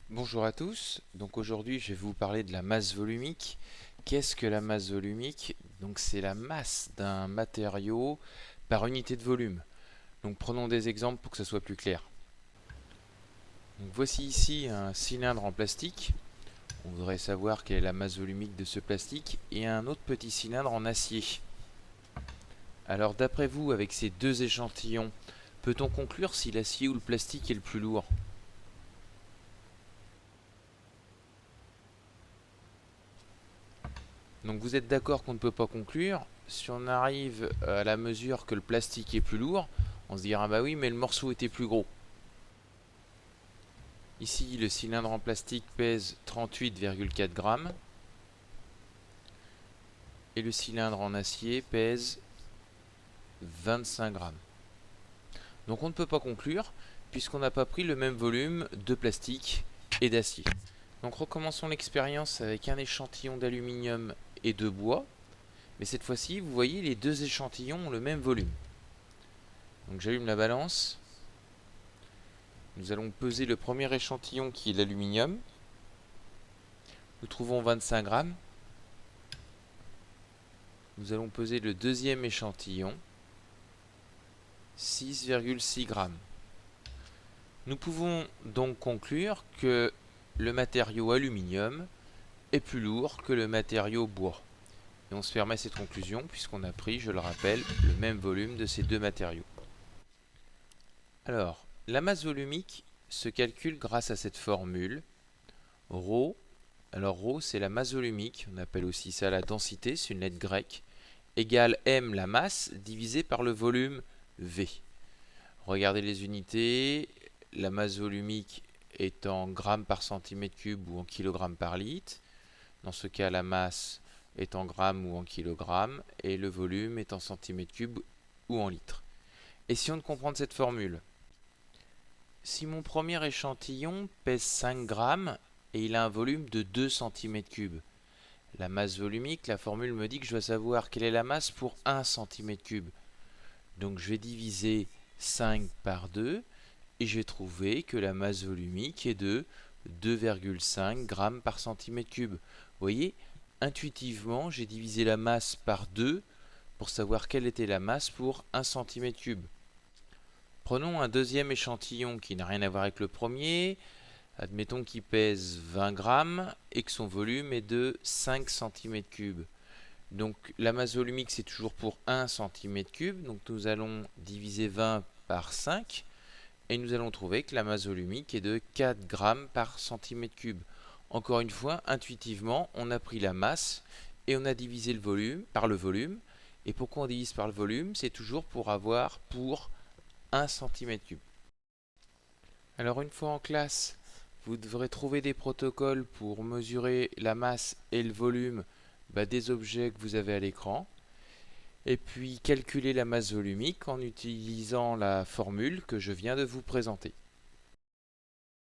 Bonjour à tous, donc aujourd'hui je vais vous parler de la masse volumique. Qu'est-ce que la masse volumique? Donc c'est la masse d'un matériau par unité de volume. Donc prenons des exemples pour que ça soit plus clair. Donc voici ici un cylindre en plastique. On voudrait savoir quelle est la masse volumique de ce plastique et un autre petit cylindre en acier. Alors d'après vous, avec ces deux échantillons, peut-on conclure si l'acier ou le plastique est le plus lourd? Donc vous êtes d'accord qu'on ne peut pas conclure. Si on arrive à la mesure que le plastique est plus lourd, on se dira bah oui mais le morceau était plus gros. Ici le cylindre en plastique pèse 38,4 grammes et le cylindre en acier pèse 25 grammes. Donc on ne peut pas conclure puisqu'on n'a pas pris le même volume de plastique et d'acier. Donc recommençons l'expérience avec un échantillon d'aluminium et de bois. Mais cette fois-ci, vous voyez, les deux échantillons ont le même volume. Donc j'allume la balance. Nous allons peser le premier échantillon qui est l'aluminium. Nous trouvons 25 grammes. Nous allons peser le deuxième échantillon. 6,6 grammes. Nous pouvons donc conclure que le matériau aluminium est plus lourd que le matériau bois. Et on se permet cette conclusion puisqu'on a pris, je le rappelle, le même volume de ces deux matériaux. Alors, la masse volumique se calcule grâce à cette formule ρ. Alors ρ, c'est la masse volumique, on appelle aussi ça la densité, c'est une lettre grecque, égale m la masse divisé par le volume V. Regardez les unités, la masse volumique est en grammes par centimètre cube ou en kilogrammes par litre. Dans ce cas, la masse est en grammes ou en kilogrammes et le volume est en centimètres cubes ou en litres. Essayons de comprendre cette formule. Si mon premier échantillon pèse 5 grammes et il a un volume de 2 cm3, la masse volumique, la formule me dit que je dois savoir quelle est la masse pour 1 cm3. Donc je vais diviser 5 par 2 et je vais trouver que la masse volumique est de 2,5 grammes par centimètre cube. Vous voyez, intuitivement, j'ai divisé la masse par 2 pour savoir quelle était la masse pour 1 cm3. Prenons un deuxième échantillon qui n'a rien à voir avec le premier. Admettons qu'il pèse 20 grammes et que son volume est de 5 cm3. Donc la masse volumique c'est toujours pour 1 cm3. Donc nous allons diviser 20 par 5 et nous allons trouver que la masse volumique est de 4 grammes par cm3. Encore une fois, intuitivement, on a pris la masse et on a divisé le volume par le volume. Et pourquoi on divise par le volume? C'est toujours pour avoir pour 1 cm3. Alors une fois en classe, vous devrez trouver des protocoles pour mesurer la masse et le volume des objets que vous avez à l'écran. Et puis calculer la masse volumique en utilisant la formule que je viens de vous présenter.